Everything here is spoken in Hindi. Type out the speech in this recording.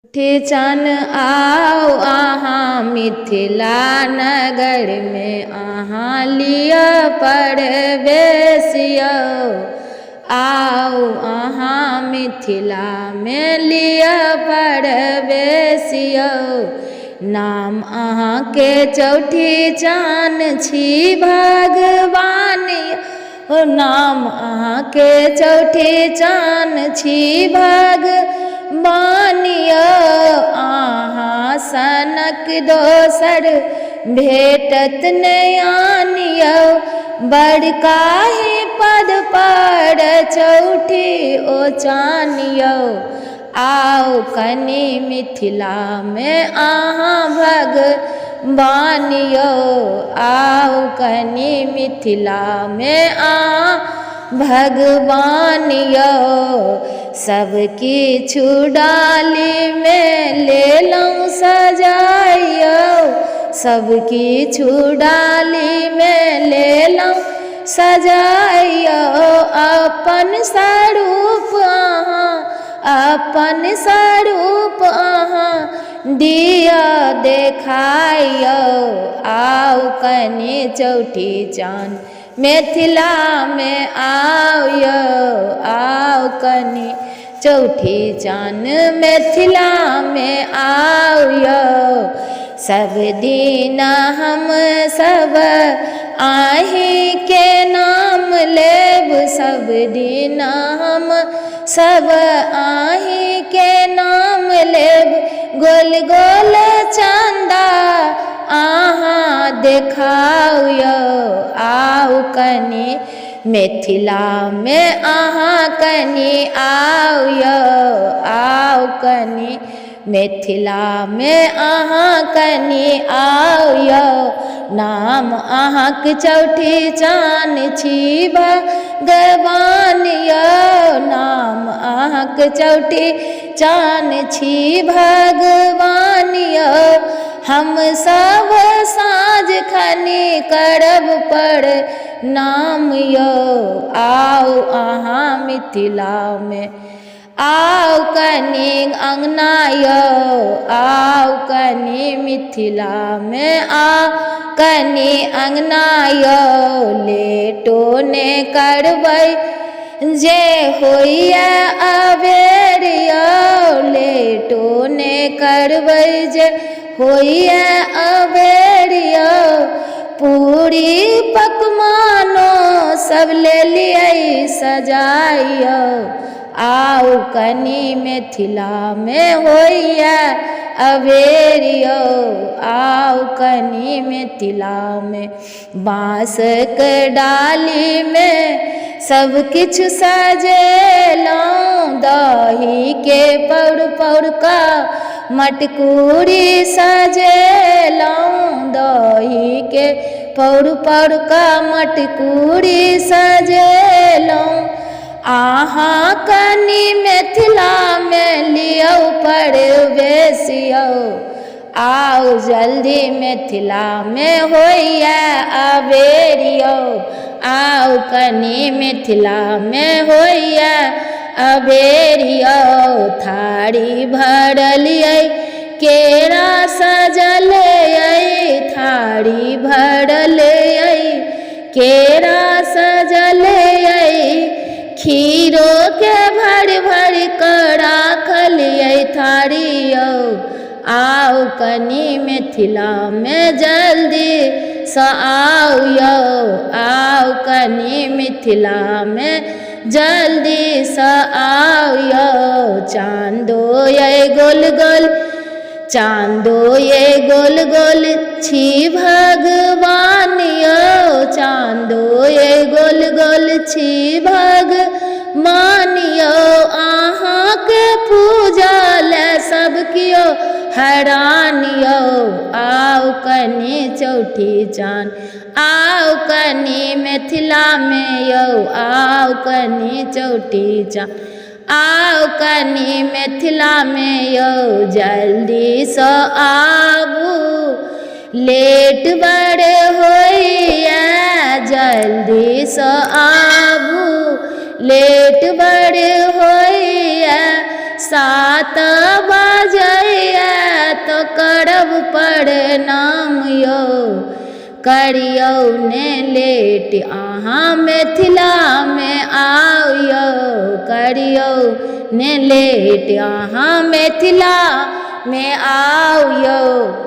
ठेचन आओ अहाँ मिथिला नगर में अहाँ लिअ प्रवेश यौ। आओ अहाँ मिथिला में लिअ प्रवेश यौ। नाम अहाँके चौठी चान छी भगवान यौ। नाम अहाँके चौठी चान छी भगवान यौ। अहाँ सनक दोसर भेटत नयान यौ। बड़का ही पद पर चौठी ओ चान यौ। आओ कनी मिथिला में अहाँ भगवान यौ। आओ कनी मिथिला में अहाँ भगवान यौ। सब किछु डाली में लेलहुँ सजाय यौ। सब किछु डाली में लेलहुँ सजाय यौ। अपन स्वरूप अहाँ दिया देखाय यौ। आओ कनी चौठी चान मिथिला में आओ यौ। आओ कनी चौठी चान मिथिला में आओ यौ। सब दिन हम सब आही के नाम लेब। सब दिन हम सब आही के नाम लेब। गोल गोल चंदा अहाँ देखाओ यौ। आओ कनी मिथिला में अहाँ कनी आओ यौ। आओ कनी मिथिला में अहाँ कनी आओ यौ। नाम अहाँके चौठी चान छी भगवान यौ। नाम अहाँके चौठी चान छी भगवान यौ। हम सब साँझ खनी करब प्रणाम यौ। आओ अहाँ मिथिला में आओ कनी अंगना यौ। आओ कनी मिथिला में आओ कनी अंगना यौ। लेटो ने करबै जे होइए अबेर यौ। लेटो ने करबै जे होइए अबेर यौ। पूरी पकवानो सब लेलियै सजाय यौ। आओ कनी मिथिला में होइए अबेर यौ। आओ कनी मिथिला में बाँसक डाली में सब किछु सजेलहुँ। दही के पौर का मटकूरी सजेलहुँ। दही के पौर का मटकूरी सजेलहुँ। अहाँ कनी मिथिला में लियौ प्रवेश यौ। आओ जल्दी मिथिला में होइए अबेर यौ। आओ कनी मिथिला में होइए अबेर यौ। थारी भरल अइ केरा सजल अइ। थारी भरल अइ केरा सजल अइ। खीरो के भर भर कऽ राखल अइ थारी यौ। आओ कनी मिथिला में जल्दी सँ आओ यौ। आओ कनी मिथिला में जल्दी सँ आओ यौ। चाँदो ये गोल गोल चाँदो ये गोल गोल छी भगवान यौ। चाँदो ये गोल गोल छी भगवान यौ। अहाँके पूजा ले सब कियो हैरान यौ। आओ कनी चौठी चान आओ कनी मिथिला में यौ। आओ कनी चौठी चान आओ कनी मिथिला में यौ। जल्दी सँ आबू लेट बड़ होइए। जल्दी सँ आबू लेट बड़ होइए। 7 बजैया तो करब प्रणाम यौ, करियौ ने लेट अहाँ मिथिलामे आउ यौ, करियौ ने लेट अहाँ मिथिलामे आउ यौ।